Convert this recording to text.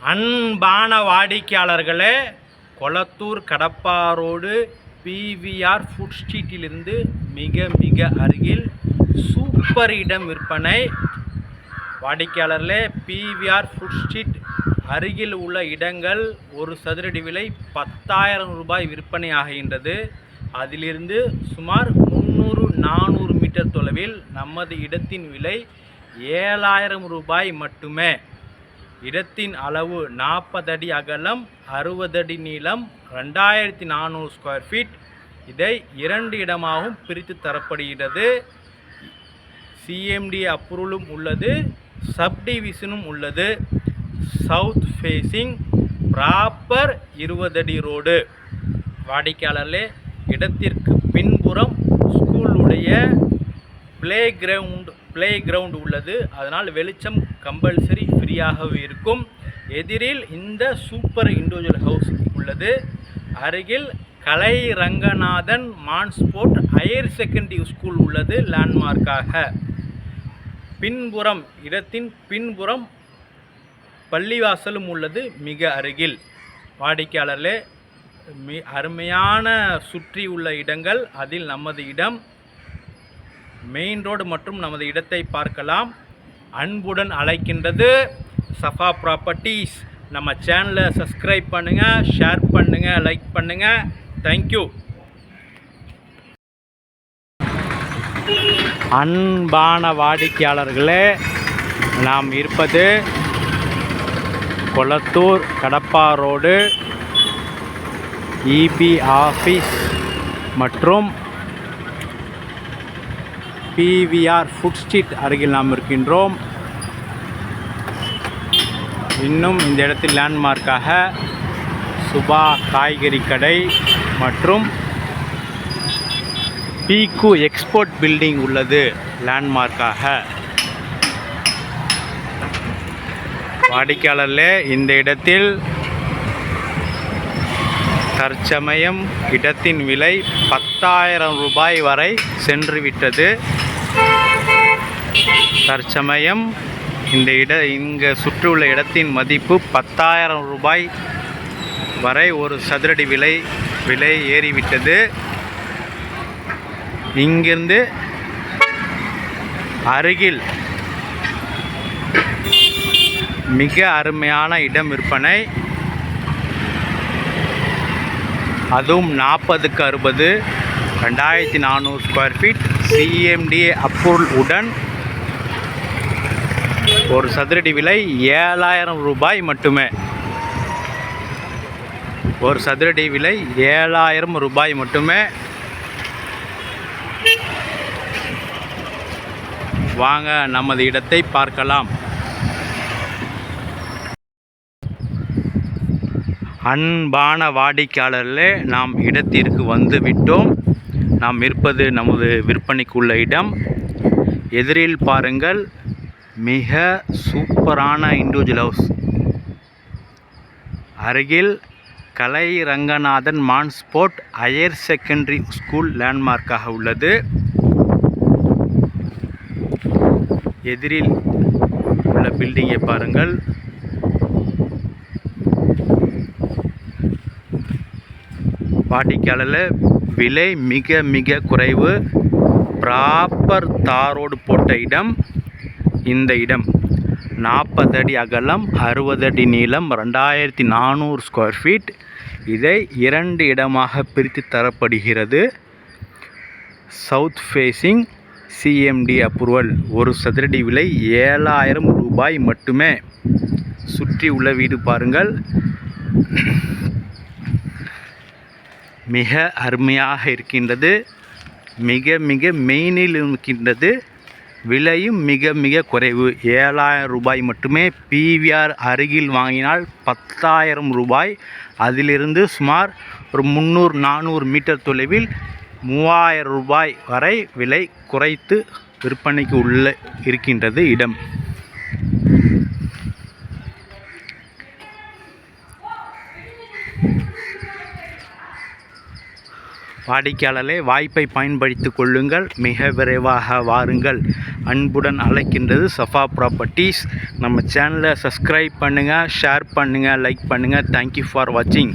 அன்பான வாடிக்கையாளர்களே, Kolathur Kadappa road PVR food ஸ்ட்ரீட்டிலிருந்து மிக அருகில் சூப்பர் இடம் விற்பனை. வாடிக்கையாளர்களே, பிவிஆர் ஃபுட் ஸ்ட்ரீட் அருகில் உள்ள இடங்கள் ஒரு சதுரடி விலை 10,000 ரூபாய் விற்பனை ஆகின்றது. அதிலிருந்து சுமார் 300-400 மீட்டர் தொலைவில் நமது இடத்தின் விலை 7,000 ரூபாய் மட்டுமே. இடத்தின் அளவு 40 அடி அகலம், 60 அடி நீளம், 2400 ஸ்கொயர் ஃபீட். இதை 2 இடமாகவும் பிரித்து தரப்படுகிறது. சிஎம்டி அப்ரூவலும் உள்ளது, சப்டிவிஷனும் உள்ளது. சவுத் ஃபேஸிங், ப்ராப்பர் 20 அடி ரோடு. வாடிக்கையாளர்களே, இடத்திற்கு பின்புறம் ஸ்கூலுடைய ப்ளே கிரவுண்ட் உள்ளது. அதனால் வெளிச்சம் கம்பல்சரி ஃப்ரீயாகவே இருக்கும். எதிரில் இந்த சூப்பர் இண்டிவிஜுவல் ஹவுஸ் உள்ளது. அருகில் கலை ரங்கநாதன் மான்ஸ்போர்ட் ஹையர் செகண்டரி ஸ்கூல் உள்ளது லேண்ட்மார்க்காக. பின்புறம், இடத்தின் பின்புறம் பள்ளிவாசலும் உள்ளது மிக அருகில். வாடிக்கையாளர்களே, அருமையான சுற்றி உள்ள இடங்கள். அதில் நமது இடம் மெயின் ரோடு மற்றும் நமது இடத்தை பார்க்கலாம். அன்புடன் அழைக்கின்றது சஃபா ப்ராப்பர்ட்டிஸ். நம்ம சேனலை சப்ஸ்கிரைப் பண்ணுங்கள், ஷேர் பண்ணுங்கள், லைக் பண்ணுங்கள். தேங்க்யூ. அன்பான வாடிக்கையாளர்களே, நாம் இருப்பது Kolathur Kadappa road EB office மற்றும் பிவிஆர் ஃபுட் ஸ்ட்ரீட் அருகில் நாம் இருக்கின்றோம். இன்னும் இந்த இடத்தில் லேண்ட்மார்க்காக சுபா காய்கறி கடை மற்றும் பீக்கு எக்ஸ்போர்ட் பில்டிங் உள்ளது லேண்ட்மார்க்காக. வாடிக்கையாளர்களே, இந்த இடத்தில் தற்சமயம் இடத்தின் விலை 10,000 ரூபாய் வரை சென்றுவிட்டது. தற்சமயம் இங்கே சுற்றியுள்ள இடத்தின் மதிப்பு 10,000 ரூபாய் வரை ஒரு சதுரடி விலை ஏறிவிட்டது. இங்கிருந்து அருகில் மிக அருமையான இடம் விற்பனை. அதுவும் 40க்கு 60, 2400 ஸ்கொயர் ஃபீட், சிஎம்டிஏ அப்ரூவல் உடன் ஒரு சதுரடி விலை 7,000 ரூபாய் மட்டுமே. ஒரு சதுரடி விலை 7,000 ரூபாய் மட்டுமே. வாங்க நமது இடத்தை பார்க்கலாம். அன்பான வாடிக்கையாளர்களே, நாம் இடத்திற்கு வந்து விட்டோம். நாம் இருப்பது நமது விற்பனைக்குள்ள இடம். எதிரில் பாருங்கள், மிக சூப்பரான இண்டிவிஜுவல் ஹவுஸ். அருகில் கலை ரங்கநாதன் மான்ஸ்போர்ட் ஹையர் செகண்டரி ஸ்கூல் லேண்ட்மார்க்காக உள்ளது. எதிரில் உள்ள பில்டிங்கை பாருங்கள். வாடிக்கையாளர் விலை மிக குறைவு. ப்ராப்பர் தாரோடு போட்ட இடம். இந்த இடம் 40 அடி அகலம், 60 அடி நீளம், 2400 ஸ்கொயர் ஃபீட். இதை 2 இடமாக பிரித்து தரப்படுகிறது. South facing, CMD approval. ஒரு சதுரடி விலை 7,000 ரூபாய் மட்டுமே. சுற்றி உள்ள வீடு பாருங்கள், மிக அருமையாக இருக்கின்றது. மிக மெயினில் இருக்கின்றது. விலையும் மிக குறைவு, 7,000 ரூபாய் மட்டுமே. பிவிஆர் அருகில் வாங்கினால் 10,000 ரூபாய். அதிலிருந்து சுமார் ஒரு 300-400 மீட்டர் தொலைவில் 3,000 ரூபாய் வரை விலை குறைத்து விற்பனைக்கு உள்ள இருக்கின்றது இடம். வாடிக்கையாளர்களே, வாய்ப்பை பயன்படுத்திக் கொள்ளுங்கள். மிக விரைவாக வாருங்கள். அன்புடன் அழைக்கின்றது சஃபா ப்ராப்பர்ட்டிஸ். நம்ம சேனலை சப்ஸ்கிரைப் பண்ணுங்கள், ஷேர் பண்ணுங்கள், லைக் பண்ணுங்கள். தேங்க்யூ ஃபார் வாட்சிங்.